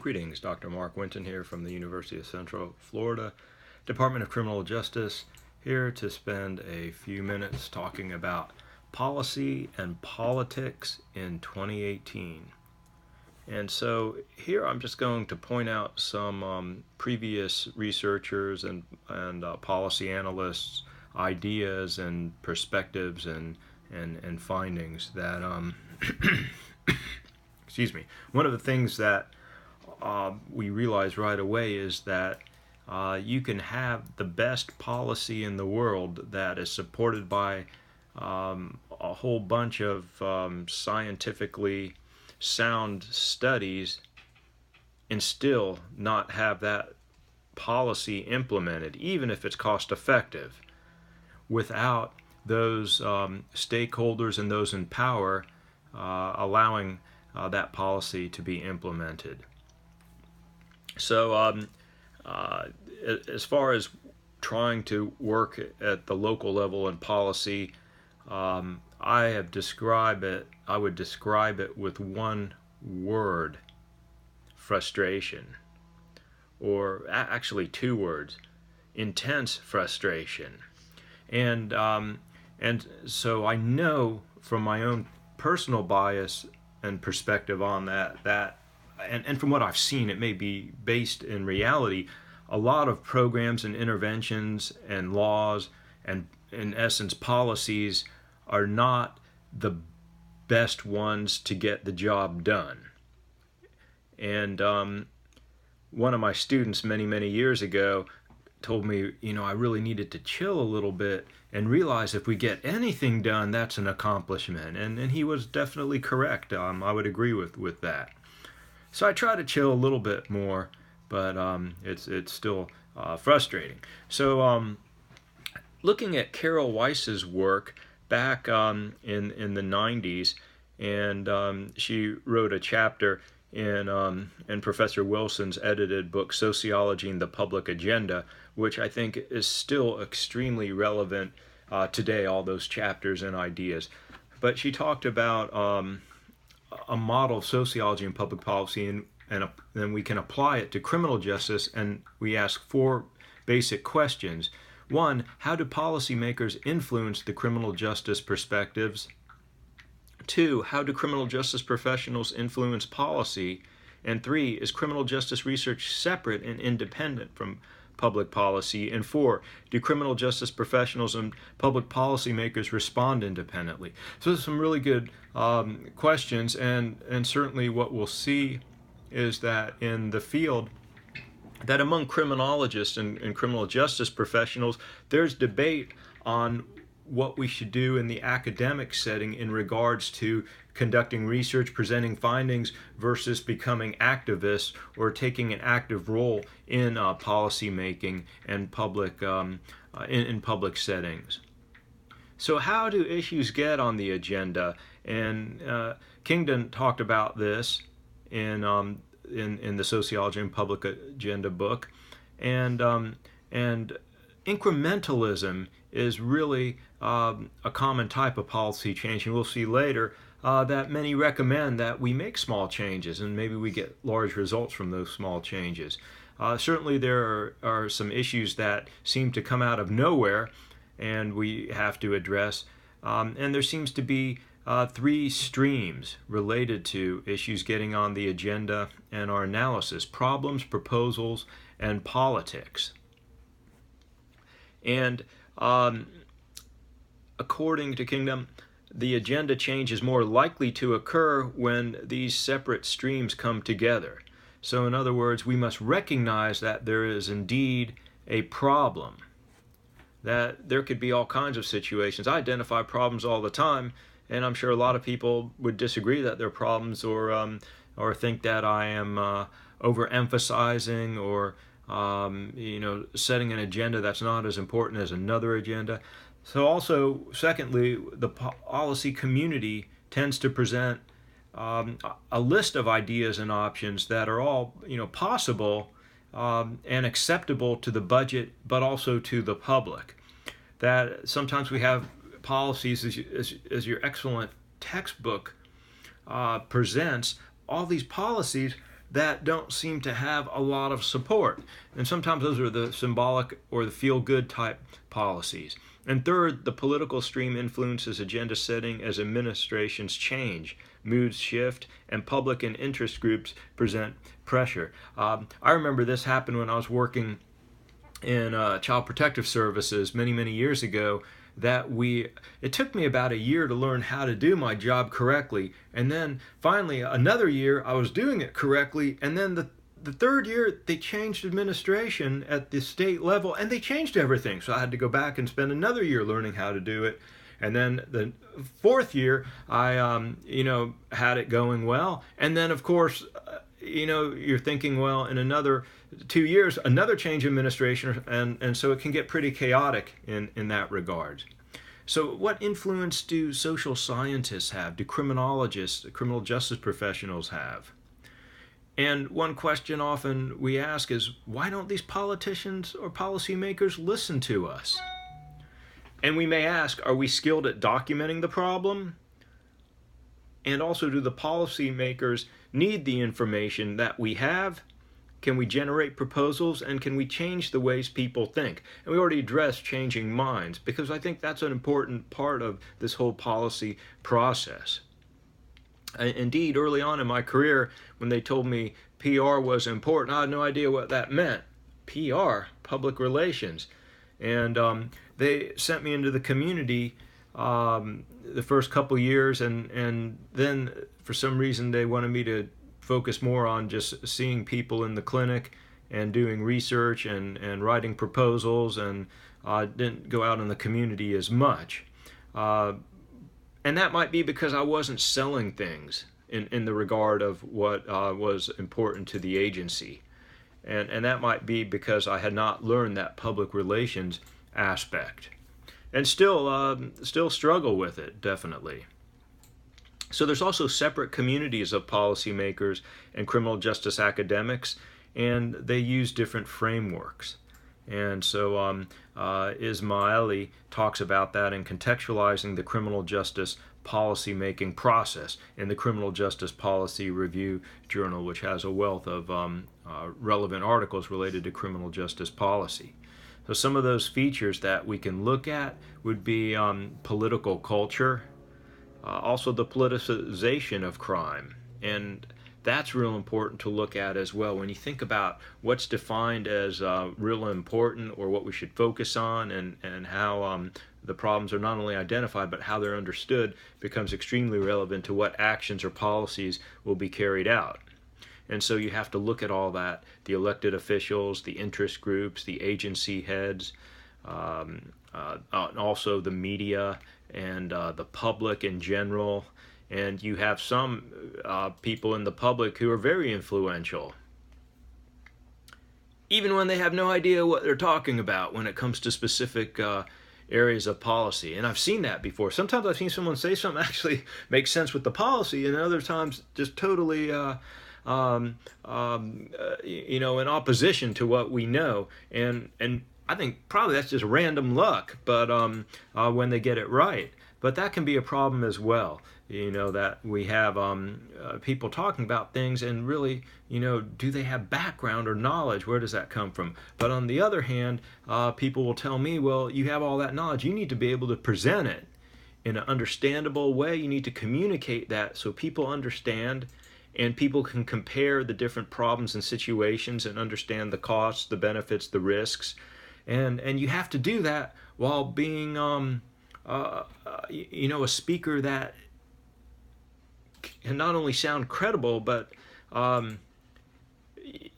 Greetings, Dr. Mark Winton here from the University of Central Florida, Department of Criminal Justice, here to spend a few minutes talking about policy and politics in 2018. And so here I'm just going to point out some previous researchers and policy analysts' ideas and perspectives and findings that, excuse me, one of the things that we realize right away is that you can have the best policy in the world that is supported by a whole bunch of scientifically sound studies and still not have that policy implemented, even if it's cost effective, without those stakeholders and those in power allowing that policy to be implemented. So as far as trying to work at the local level in policy, I would describe it with one word: frustration. Or actually two words: intense frustration. And so I know from my own personal bias and perspective on that and from what I've seen, it may be based in reality, a lot of programs and interventions and laws and, in essence, policies are not the best ones to get the job done. And one of my students many years ago told me, I really needed to chill a little bit and realize if we get anything done, that's an accomplishment. And he was definitely correct. I would agree with that. So I try to chill a little bit more, but it's still frustrating. So looking at Carol Weiss's work back in the 90s, and she wrote a chapter in Professor Wilson's edited book, Sociology and the Public Agenda, which I think is still extremely relevant today, all those chapters and ideas. But she talked about a model of sociology and public policy, and then we can apply it to criminal justice, and we ask four basic questions. One, how do policymakers influence the criminal justice perspectives? Two, how do criminal justice professionals influence policy? And three, is criminal justice research separate and independent from public policy? And four, do criminal justice professionals and public policymakers respond independently? So there's some really good questions, and certainly what we'll see is that in the field, that among criminologists and criminal justice professionals, there's debate on what we should do in the academic setting in regards to conducting research, presenting findings, versus becoming activists or taking an active role in policy making and public in public settings. So how do issues get on the agenda? And Kingdon talked about this in the Sociology and Public Agenda book, and incrementalism is really a common type of policy change, and we'll see later that many recommend that we make small changes and maybe we get large results from those small changes. Certainly there are some issues that seem to come out of nowhere and we have to address, and there seems to be three streams related to issues getting on the agenda and our analysis: problems, proposals, and politics. And according to Kingdon, the agenda change is more likely to occur when these separate streams come together. So in other words, we must recognize that there is indeed a problem, that there could be all kinds of situations. I identify problems all the time, and I'm sure a lot of people would disagree that they're problems, or think that I am overemphasizing or setting an agenda that's not as important as another agenda. So also, secondly, the policy community tends to present a list of ideas and options that are all possible and acceptable to the budget, but also to the public. That sometimes we have policies, as your excellent textbook presents, all these policies that don't seem to have a lot of support. And sometimes those are the symbolic or the feel-good type policies. And third, the political stream influences agenda setting as administrations change, moods shift, and public and interest groups present pressure. I remember this happened when I was working in Child Protective Services many years ago. It took me about a year to learn how to do my job correctly, and then finally another year I was doing it correctly, and then the third year they changed administration at the state level and they changed everything, so I had to go back and spend another year learning how to do it. And then the fourth year I had it going well, and then of course you're thinking, well, in another 2 years another change in administration, and so it can get pretty chaotic in that regard. So what influence do social scientists have? Do criminologists, criminal justice professionals have? And one question often we ask is, why don't these politicians or policymakers listen to us? And we may ask, are we skilled at documenting the problem? And also, do the policymakers need the information that we have? Can we generate proposals, and can we change the ways people think? And we already addressed changing minds, because I think that's an important part of this whole policy process. Indeed, early on in my career, when they told me PR was important, I had no idea what that meant. PR, public relations. And they sent me into the community the first couple years, and then for some reason they wanted me to focus more on just seeing people in the clinic and doing research and writing proposals, and didn't go out in the community as much. And that might be because I wasn't selling things in the regard of what was important to the agency. And that might be because I had not learned that public relations aspect. And still struggle with it, definitely. So there's also separate communities of policymakers and criminal justice academics, and they use different frameworks. And so Ismaili talks about that in Contextualizing the Criminal Justice Policy-Making Process in the Criminal Justice Policy Review Journal, which has a wealth of relevant articles related to criminal justice policy. So some of those features that we can look at would be political culture, also the politicization of crime, and that's real important to look at as well. When you think about what's defined as real important, or what we should focus on, and how the problems are not only identified but how they're understood, becomes extremely relevant to what actions or policies will be carried out. And so you have to look at all that, the elected officials, the interest groups, the agency heads, also the media and the public in general. And you have some people in the public who are very influential, even when they have no idea what they're talking about when it comes to specific areas of policy. And I've seen that before. Sometimes I've seen someone say something that actually makes sense with the policy, and other times just totally in opposition to what we know. And I think probably that's just random luck, but when they get it right. But that can be a problem as well, that we have people talking about things, and really, do they have background or knowledge? Where does that come from? But on the other hand, people will tell me, well, you have all that knowledge. You need to be able to present it in an understandable way. You need to communicate that so people understand, and people can compare the different problems and situations and understand the costs, the benefits, the risks. And you have to do that while being a speaker that can not only sound credible, but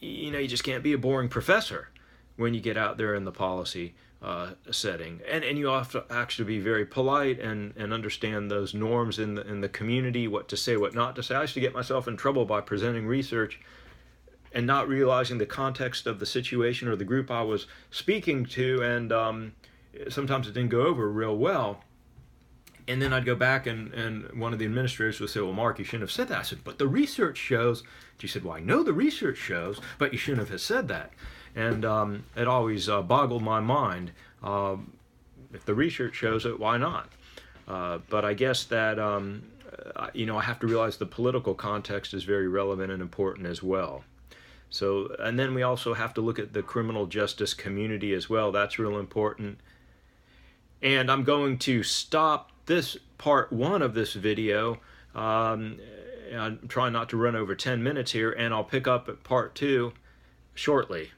you just can't be a boring professor when you get out there in the policy setting. And you have to actually be very polite and understand those norms in the community, what to say, what not to say. I used to get myself in trouble by presenting research and not realizing the context of the situation or the group I was speaking to, and sometimes it didn't go over real well. And then I'd go back, and one of the administrators would say, well, Mark, you shouldn't have said that. I said, but the research shows. She said, well, I know the research shows, but you shouldn't have said that. And it always boggled my mind. If the research shows it, why not? But I guess that I have to realize the political context is very relevant and important as well. So, and then we also have to look at the criminal justice community as well. That's real important. And I'm going to stop this part one of this video. I'm trying not to run over 10 minutes here, and I'll pick up at part two shortly.